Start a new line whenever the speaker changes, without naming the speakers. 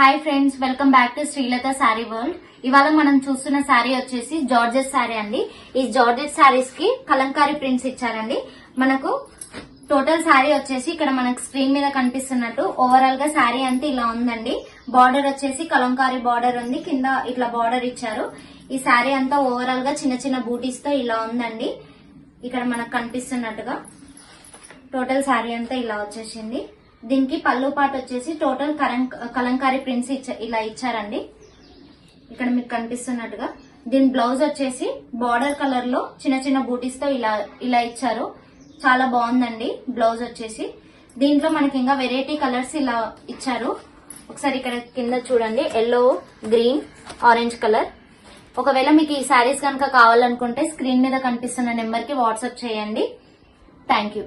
Hi friends, welcome back to Srilatha sari world. ఇవాళ మనం చూస్తున్న శారీ వచ్చేసి జార్జెట్ శారీ అండి. ఈ జార్జెట్ శారీస్ కి కలంకారీ ప్రింట్స్ ఇచ్చారండి. మనకు టోటల్ శారీ వచ్చేసి ఇక్కడ మనకు స్క్రీన్ మీద కనిపిస్తున్నట్టు ఓవరాల్ గా శారీ అంతా ఇలా ఉందండి. బార్డర్ వచ్చేసి కలంకారీ బార్డర్ ఉంది, కింద ఇట్లా బార్డర్ ఇచ్చారు. ఈ శారీ అంతా ఓవరాల్ గా చిన్న చిన్న బూటీస్ తో ఇలా ఉందండి. ఇక్కడ మనకు కనిపిస్తున్నట్టుగా టోటల్ శారీ అంతా ఇలా వచ్చేసింది. దీనికి పళ్ళు పాటు వచ్చేసి టోటల్ కలంకారీ ప్రింట్స్ ఇలా ఇచ్చారండి. ఇక్కడ మీకు కనిపిస్తున్నట్టుగా దీని బ్లౌజ్ వచ్చేసి బార్డర్ కలర్ లో చిన్న చిన్న బూటీస్ తో ఇలా ఇచ్చారు. చాలా బాగుందండి బ్లౌజ్ వచ్చేసి. దీంట్లో మనకి ఇంకా వెరైటీ కలర్స్ ఇలా ఇచ్చారు. ఒకసారి ఇక్కడ కింద చూడండి, ఎల్లో, గ్రీన్, ఆరెంజ్ కలర్. ఒకవేళ మీకు ఈ శారీస్ కనుక కావాలనుకుంటే స్క్రీన్ మీద కనిపిస్తున్న నెంబర్ కి వాట్సాప్ చేయండి. Thank you.